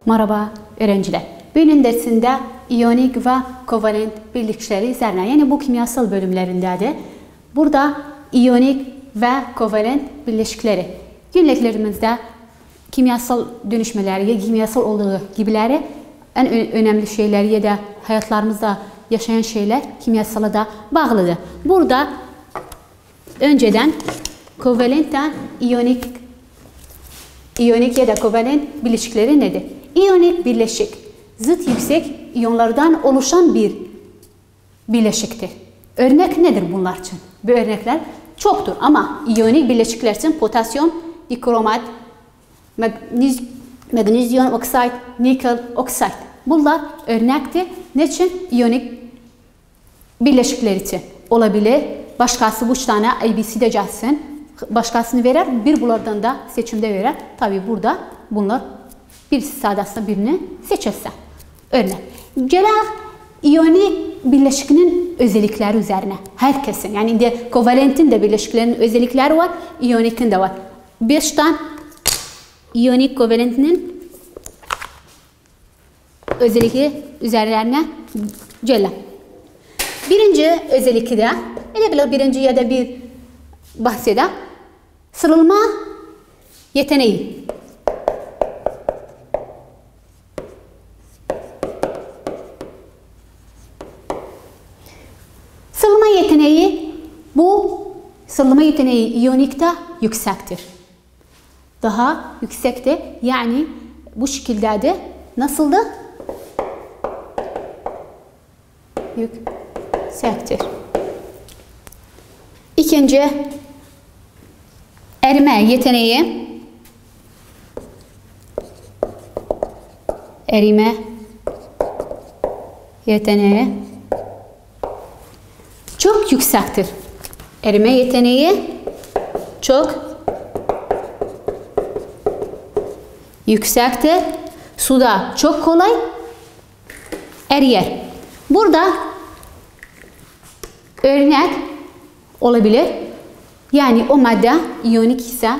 Merhaba öğrenciler. Bugün dersinde iyonik ve kovalent birlikçileri üzerine, yani bu kimyasal bölümlerindedir. Burada iyonik ve kovalent birleşikleri günlüklerimizde kimyasal dönüşmeleri ya kimyasal olduğu gibileri en önemli şeyler ya da hayatlarımızda yaşayan şeyler kimyasala da bağlıdır. Burada önceden kovalentten iyonik ya da kovalent bileşikleri nedir? İyonik birleşik, zıt yüksek iyonlardan oluşan bir bileşiktir. Örnek nedir bunlar için? Bu örnekler çoktur ama iyonik bileşikler için potasyum, dikromat, magnezyum oksit, nikel oksit. Bunlar örnektir. Ne için? İyonik bileşikler için olabilir. Başkası bu üç tane ABC'de gelsin. Başkasını verir, bir bunlardan da seçimde verir. Tabi burada bunlar birisi sadasında birini seçersen. Örnek. Gələk iyonik bileşikinin özellikleri üzerine. Herkesin, yani indi kovalentin de bileşiklerinin özellikleri var, iyonikin de var. 5 tane iyonik kovalentinin özelliği üzerlerine gələk. Birinci özelliği de, birinci ya da bir bahseder. Sırılma yeteneği. Sırılma yeteneği, bu sırılma yeteneği iyonikte yüksektir. Daha yüksektir. Yani bu şekilde de nasıldı? Yüksektir. İkinci, erime yeteneği. Erime yeteneği çok yüksektir. Erime yeteneği çok yüksektir. Suda çok kolay eriyer. Burada örnek olabilir. Yani o madde iyonik ise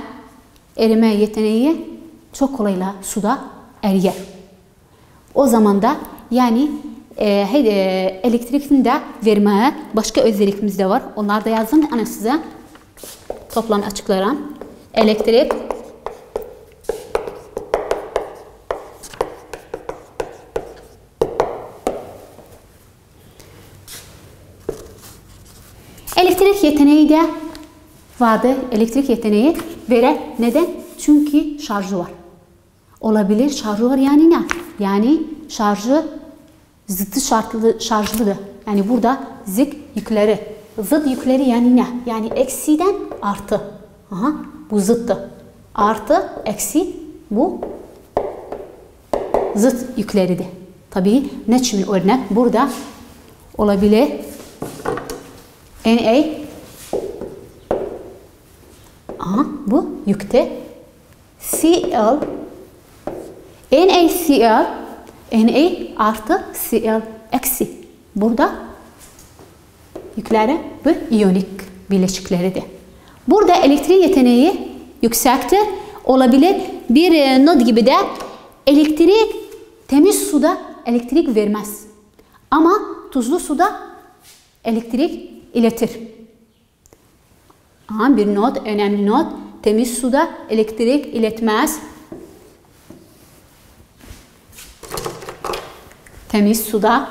erime yeteneği çok kolayla suda eriyer. O zaman da yani elektriğini de vermeye başka özellikimiz de var. Onlar da yazdım. Ana size toplam açıklarım. Elektrik yeteneği de vardı. Elektrik yeteneği verir. Neden? Çünkü şarjı var. Olabilir. Şarjı var yani ne? Yani şarjı zıttı şarjlıdır. Yani burada zıt yükleri yani ne? Yani eksiden artı. Aha, bu zıttı. Artı, eksi bu zıt yükleridir. Tabii ne için örnek? Burada olabilir. Na. Aha, bu yükte. Cl. NaCl. Na artı Cl eksi. Burada yükleri bu iyonik bileşikleridir. Burada elektrik yeteneği yüksektir. Olabilir. Bir not gibi de elektrik temiz suda elektrik vermez. Ama tuzlu suda elektrik iletir. Aha, bir not, önemli not. Temiz suda elektrik iletmez. Temiz suda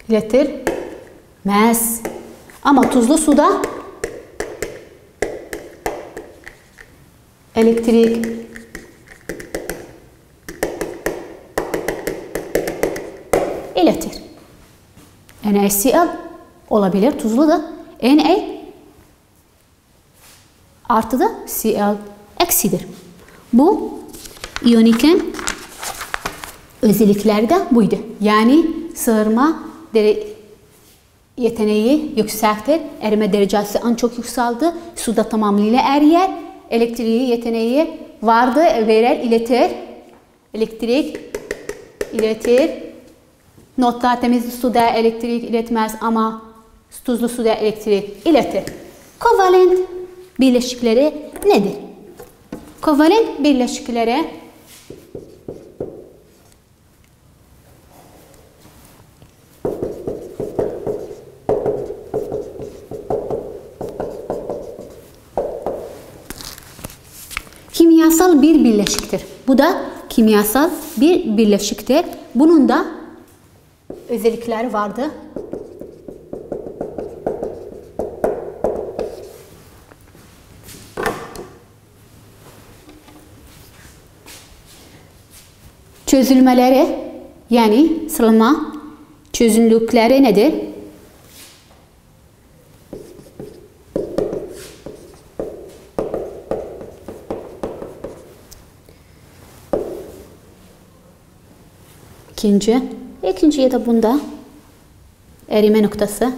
iletilmez. Ama tuzlu suda elektrik iletir. NaCl olabilir. Tuzlu da Na artı da Cl eksidir. Bu iyonikin özellikleri de buydu. Yani sığırma yeteneği yüksektir. Erime derecesi en çok yükseldi. Suda tamamıyla eriyer. Elektriği yeteneği vardı. Verir, iletir. Elektrik iletir. Notlar temiz suda elektrik iletmez ama tuzlu suda elektrik iletir. Kovalent birleşikleri nedir? Kovalent birleşikleri kimyasal bir birleşiktir. Bu da kimyasal bir birleşiktir. Bunun da özellikleri vardı. Çözülmeleri, yani sıralama çözünürlükleri nedir? İkinci ya da bunda erime noktası,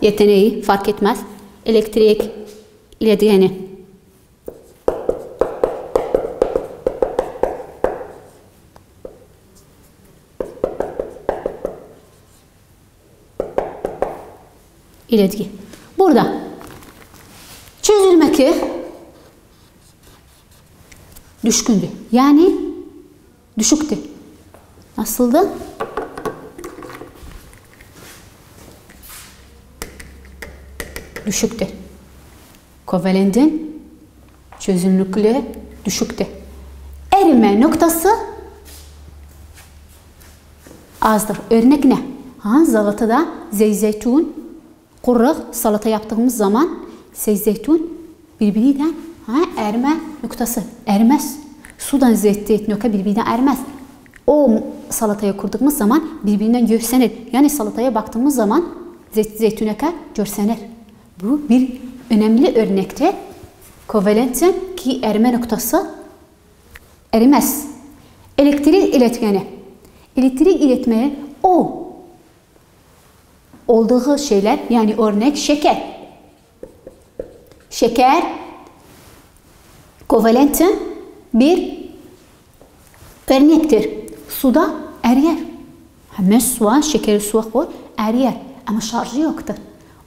yeteneği fark etmez, elektrik iletgeni. İletki. Burada çözülmeki düşkündü. Yani düşüktü. Nasıldı? Düşüktü. Kovalentin çözünürlüğü düşüktü. Erime noktası azdır. Örnek ne? Salatada zeytun, kurrak salata yaptığımız zaman zeytun birbirinden erme noktası ermez. Sudan zeytun birbirinden ermez. O salataya kurduğumuz zaman birbirinden görsənir. Yani salataya baktığımız zaman zeytun görsənir. Bu bir önemli örnektir. Kovalentin ki erime noktası erimez. Elektrik iletgeni. Elektrik iletmeye o olduğu şeyler, yani örnek şeker. Şeker kovalentin bir örnektir. Suda eriyer. Hemen suya, şekeri suya koy, eriyer. Ama şarjı yoktur.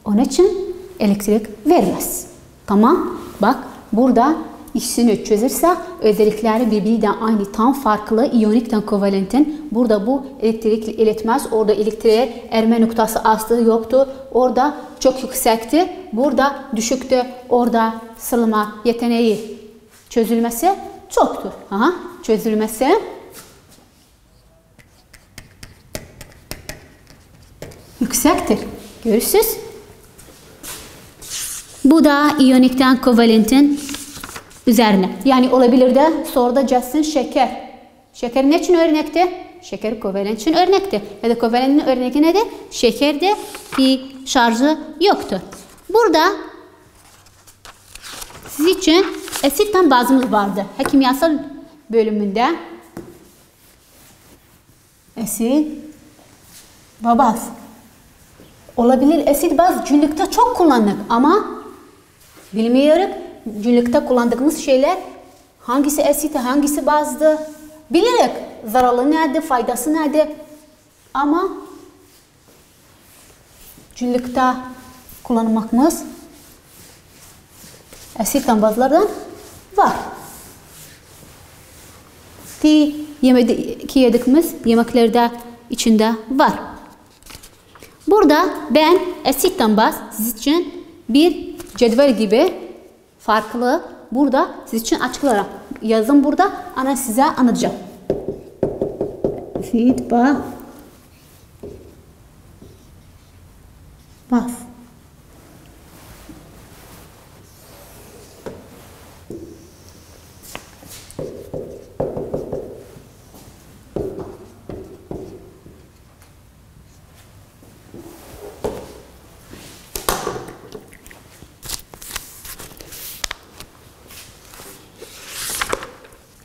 Onun için elektrik vermez. Tamam. Bak burada işini çözürse özellikleri birbirinden aynı, tam farklı iyonikten kovalentin. Burada bu elektrik iletmez. Orada elektriğe erme noktası aslı yoktu. Orada çok yüksekti. Burada düşüktü. Orada sıralama yeteneği çözülmesi çoktur. Çözülmesi yüksektir. Görürsünüz. Bu da iyonikten kovalentin üzerine. Yani olabilir de soruda Justin şeker. Şeker ne için örnekti? Şeker kovalent için örnekti. Ya da kovalentin örneği nedir? Şekerde bir şarjı yoktur. Burada siz için asitten bazımız vardı. Kimyasal bölümünde asit ve baz. Olabilir asit baz günlükte çok kullandık ama bilmiyoruz. Günlükte kullandığımız şeyler hangisi asit, hangisi bazdı biliriz. Zararlı nedir, faydası nedir? Ama günlükte kullanmamız asitten bazlardan var. Ki yediğimiz yemeklerde içinde var. Burada ben asitten baz siz için bir cetvel gibi farklı burada siz için açıklarım. Yazın burada, ana size anlatacağım. Asit baz.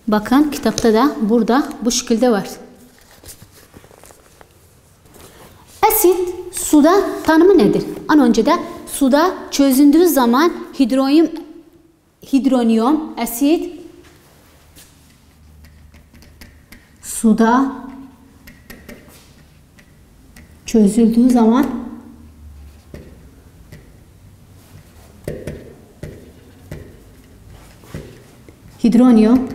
Bakın kitapta da burada bu şekilde var. Asit suda tanımı nedir? An önce de suda çözündüğü zaman hidronyum asit suda çözüldüğü zaman hidronyum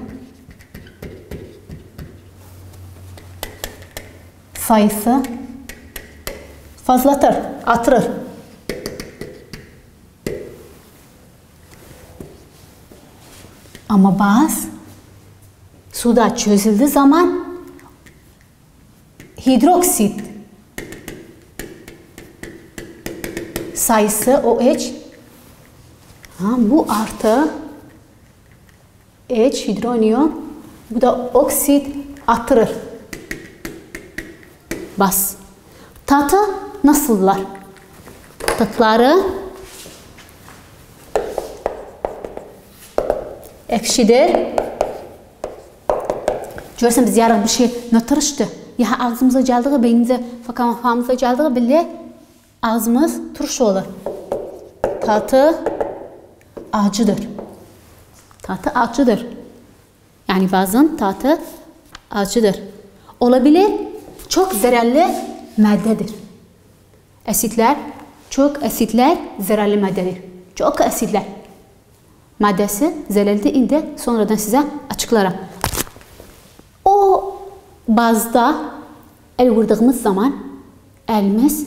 sayısı fazlatır, artırır. Ama baz suda çözüldüğü zaman hidroksit sayısı OH bu artı H hidronyum, bu da oksit artırır. Baz. Tatı nasıllar? Tatları ekşidir. Görürsən biz yarın bir şey nötrüştü. Ya ağzımıza geldiği, beynimize, kafamıza geldiği bile ağzımız turş olur. Tatı acıdır. Tatı acıdır. Yani bazen tatı acıdır. Olabilir, çok zararlı maddedir. Asitler, çok asitler zararlı maddedir. Çok asitler maddesi zararlı, indi sonradan size açıklarım. O bazda el vurduğumuz zaman elimiz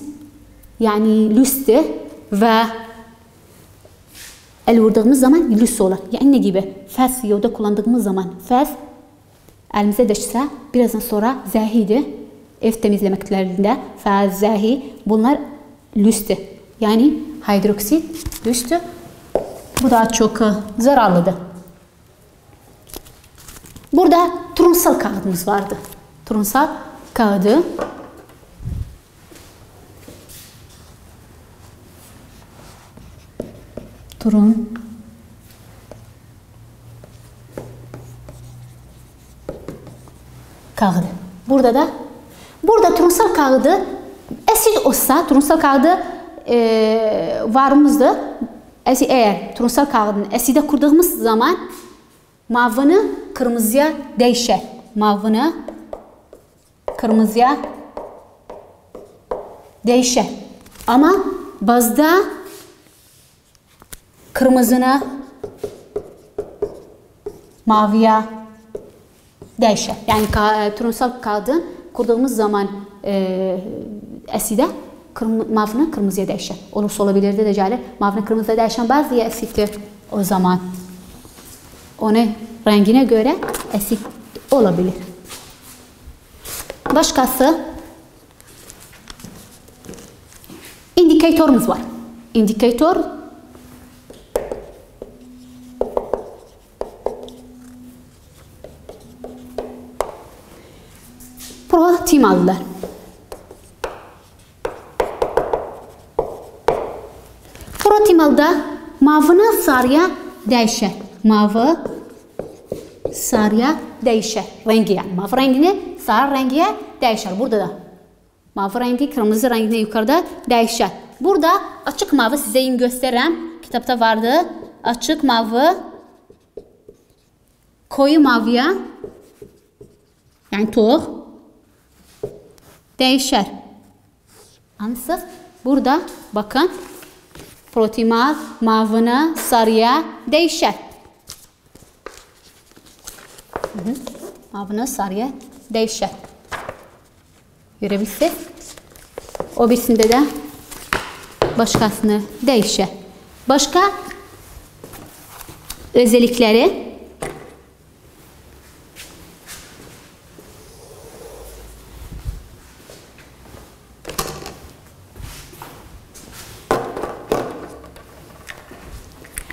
yani lüstü ve el vurduğumuz zaman lüs olur. Yani ne gibi? Fes yolda kullandığımız zaman fes elimize düşse birazdan sonra zəhidir. Ev temizlemeklerinde fes, zəhi bunlar lüstü. Yani hidroksit lüstü. Bu da çok zararlıdır. Burada turunsal kağıdımız vardı. Turunsal kağıdı turun kağıdı. Burada turunsal kağıdı asit olsa, turunsal kağıdı varımızdır. Eğer turunsal kağıdını aside kurduğumuz zaman mavını kırmızıya değişir. Mavını kırmızıya değişir. Ama bazda kırmızını maviye değişir. Yani turunsal kağıdını kurduğumuz zaman aside mavını kırmızıya değişir. Olursa olabilir de gelir. Mavını kırmızıya değişen bazı asittir o zaman. Onun rengine göre asit olabilir. Başkası indikatörümüz var. İndikatör protimallar. Protimalda mavını sarıya değişir. Mavi sarıya değişir. Rengi yani. Mavi rengini sarı rengiye değişir. Burada da mavi rengi kırmızı rengine yukarıda değişir. Burada açık mavi size yine göstereyim. Kitapta vardı. Açık mavi koyu maviye yani toğ değişir. Anladınız? Burada bakın protimal mavını sarıya değişir. Mavını sarıya değişir. Görebilirsiniz. O birisinde de başkasını değişir. Başka özellikleri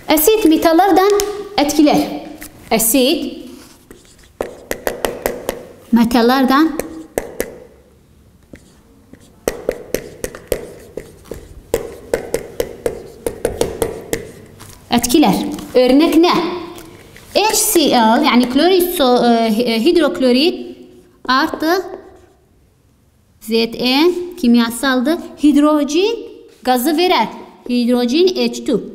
asit metallerden etkiler. Asit metallerden etkiler. Örnek ne? HCl yani klorit, hidroklorit artı Zn kimyasaldır. Hidrojen gazı verir. Hidrojen H2.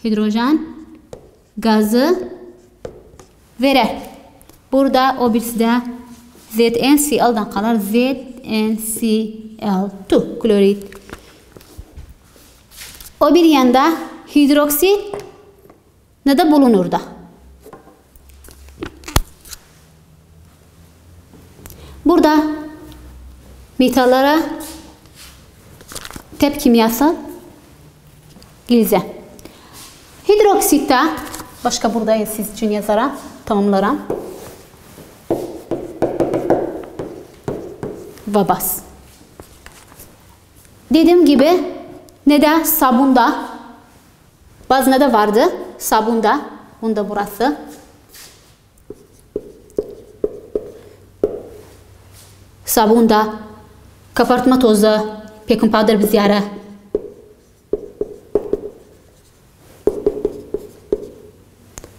Hidrojen gazı verir. Burada o birisi de ZnCl'dan kalar. ZnCl2 klorid. O bir yanda hidroksit ne de bulunur da. Burada metallara tep kimyasal gilze. Hidroksitte başka burada siz için yazaram, tamamlaram. Ve bas. Dediğim gibi ne de sabunda, bazı ne de vardı sabunda, bunda burası. Sabunda kabartma tozu, baking powder biz yara.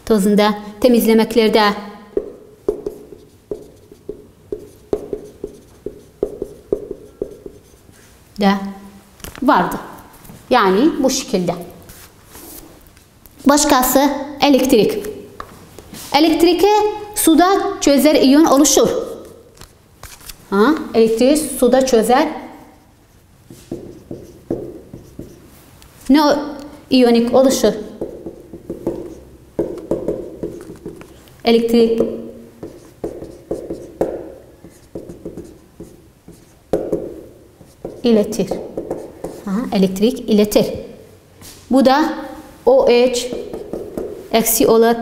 Tozunda, temizlemeklerde de vardı. Yani bu şekilde. Başkası elektrik. Elektrike suda çözer iyon oluşur. Elektriği suda çözer. Ne iyonik oluşur? Elektrik iletir. Elektrik iletir. Bu da OH eksi olur,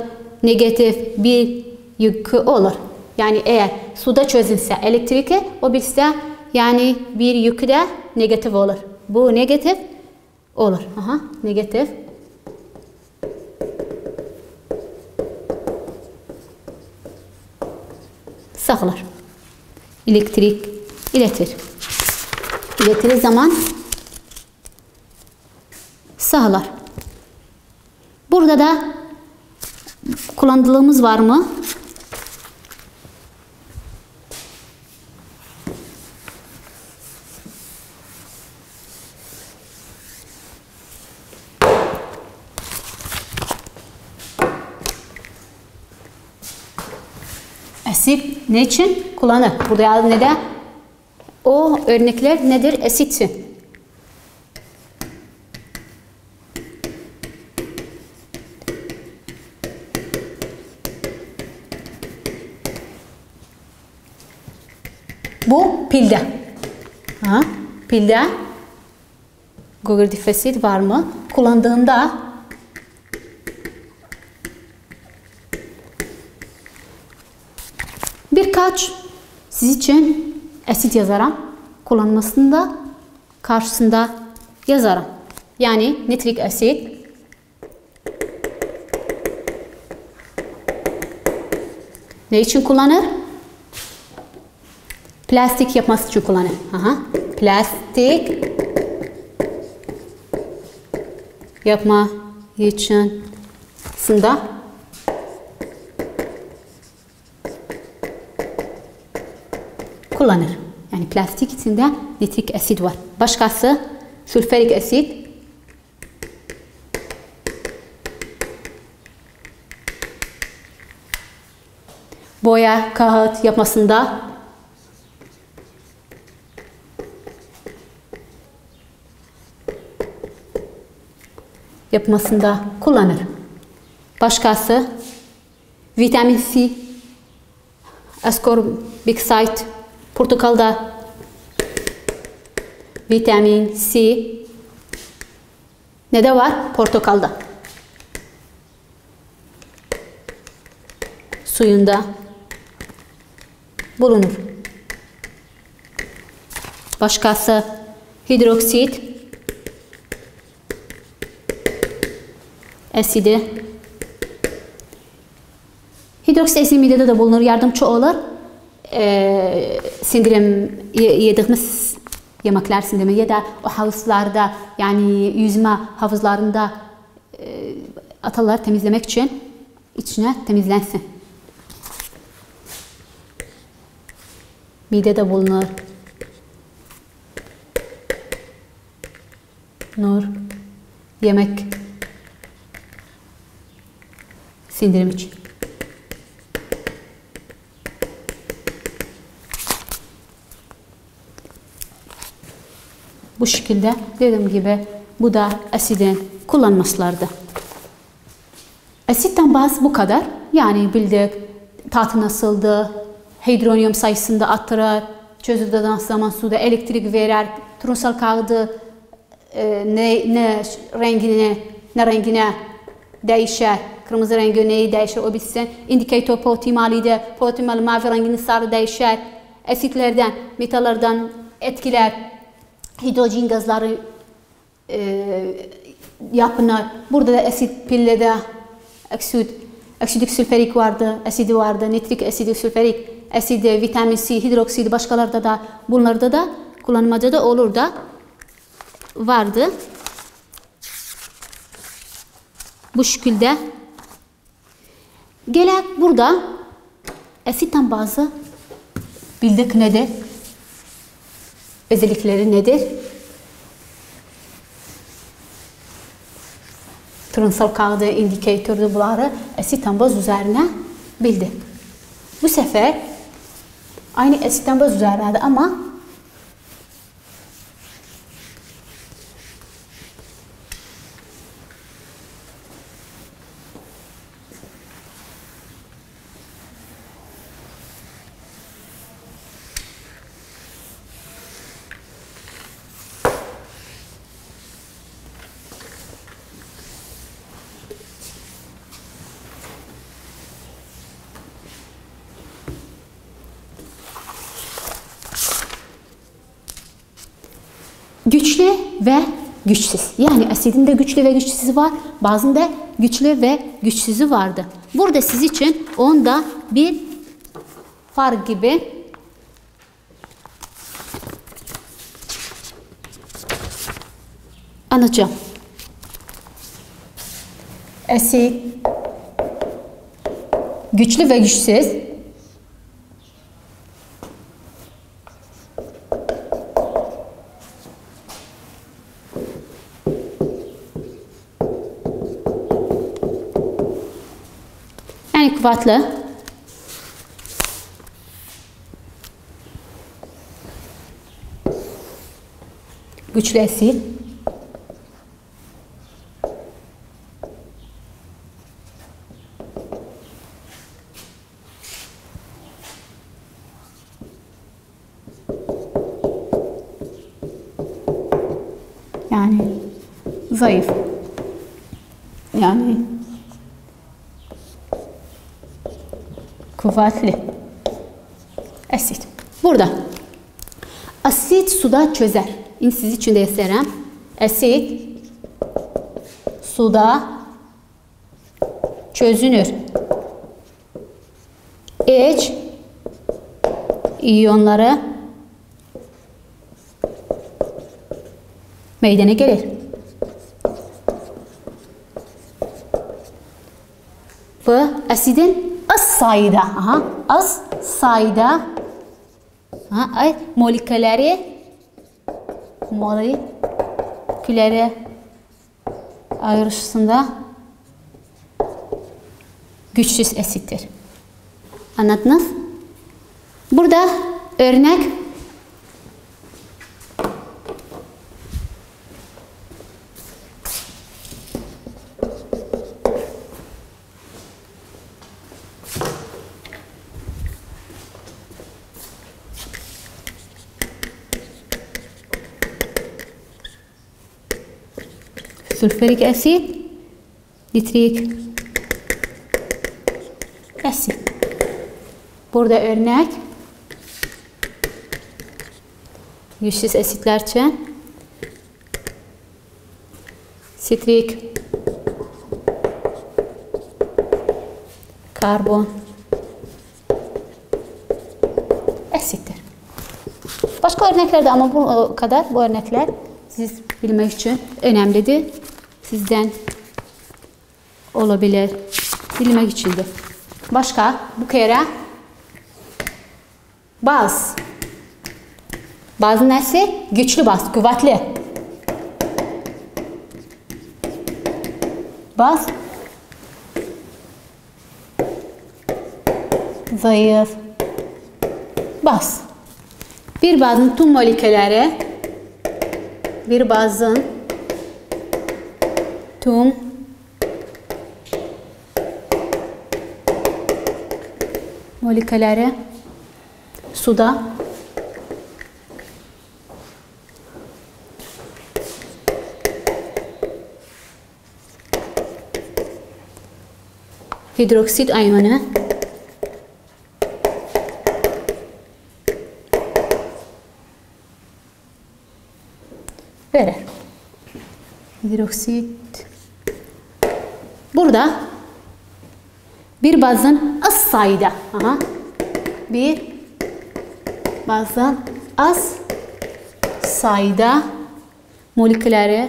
negatif bir yükü olur. Yani eğer suda çözülse elektrike, o birisi yani bir yükü de negatif olur. Bu negatif olur. Negatif. Sağlar. Elektrik iletir. İletir zaman sağlar. Burada da kullandığımız var mı? Asit ne için kullanır? Burada ne de o örnekler nedir? Asit. Bu pilde. Pilde gogurdif asit var mı? Kullandığında birkaç siz için asit yazarım. Kullanmasında karşısında yazarım. Yani nitrik asit, ne için kullanır? Plastik yapması için kullanır. Plastik yapma için kullanır. Yani plastik içinde nitrik asit var. Başkası sülfürik asit. Boya, kağıt yapmasında kullanır. Başkası vitamin C, ascorbic, portakalda vitamin C ne de var? Portakalda. Suyunda bulunur. Başkası hidroksit asidi. Hidroksit asidi midede de bulunur, yardımcı olur. Sindirim yediğimiz yemekler sindirimi ya da o havuzlarda yani yüzme havuzlarında atarlar temizlemek için içine temizlensin. Midede bulunur. Yemek sindirim için. Bu şekilde dediğim gibi bu da asidin kullanmasılardı. Asitten bazı bu kadar. Yani bildik tatı nasıldı, hidronyum sayısında artırır, çözüldüğü zaman suda elektrik verir, turunsal kağıdı ne rengine değişir, kırmızı rengi neyi değişir o bilsin. İndikator potimalidir, potimal mavi rengini sarı değişir. Asitlerden, metallardan etkiler, hidrojen gazları yapınır. Burada da asit pillede aksidik sülfürik vardı, asidi vardı, nitrik asidi, sülfürik asidi, vitamin C, hidroksidi, başkalarda da bunlarda da kullanmada da olur da vardı. Bu şekilde. Gelek burada asitten bazı bildik nedir? Özellikleri nedir? Turunsal kağıdı, indikatörü bunları asitten baz üzerine bildik. Bu sefer aynı asitten baz üzerinde ama güçlü ve güçsüz. Yani asidin de güçlü ve güçsüzü var. Bazında güçlü ve güçsüzü vardı. Burada siz için onda bir fark gibi anlatacağım. Asit güçlü ve güçsüz. Kuvvetli, güçlü asit, yani zayıf, yani kuvvetli asit. Burada asit suda çözer. Siz için de yazarım. Asit suda çözünür. H iyonları meydana gelir. Bu asidin az sayıda molekülleri ayrışısında güçsüz asittir. Anladınız? Burada örnek sülfürik asit, nitrik asit. Burada örnek güçsüz asitler için sitrik, karbon asittir. Başka örnekler de ama bu kadar. Bu örnekler siz bilmek için önemlidir. Sizden olabilir. Bilmek içindir. Başka bu kere baz. Bazı nesi? Güçlü baz, kuvvetli. Baz zayıf. Baz. Bir bazın tüm molekülleri bir bazın tüm molekülleri suda hidroksit ayonu verir. Hidroksit. Burada bir bazın az sayıda, bir bazın az sayıda moleküler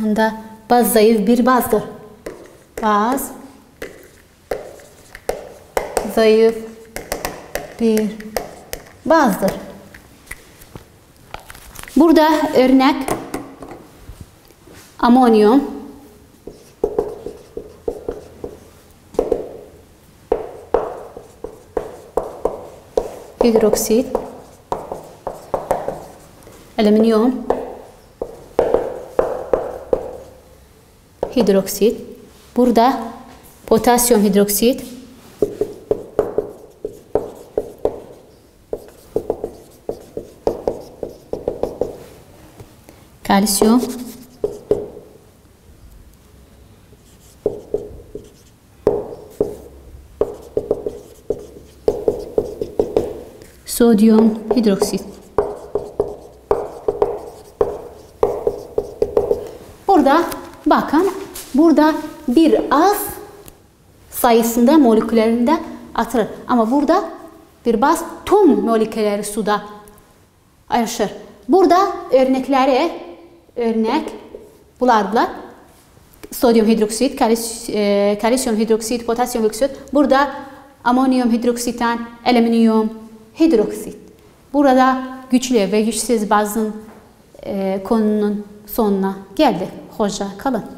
onda baz zayıf bir bazdır. Baz zayıf bir bazdır. Burada örnek amonyum, hidroksit, alüminyum, hidroksit. Burada potasyum hidroksit, kalsiyum, sodyum hidroksit. Burada bakın, burada bir az sayısında moleküllerinde atılır. Ama burada bir baz tüm molekülleri suda ayrışır. Burada örnek bunlar. Sodyum hidroksit, kalsiyum hidroksit, potasyum hidroksit. Burada amonyum hidroksitten alüminyum hidroksit. Burada güçlü ve güçsüz bazın konunun sonuna geldi. Hoşça kalın.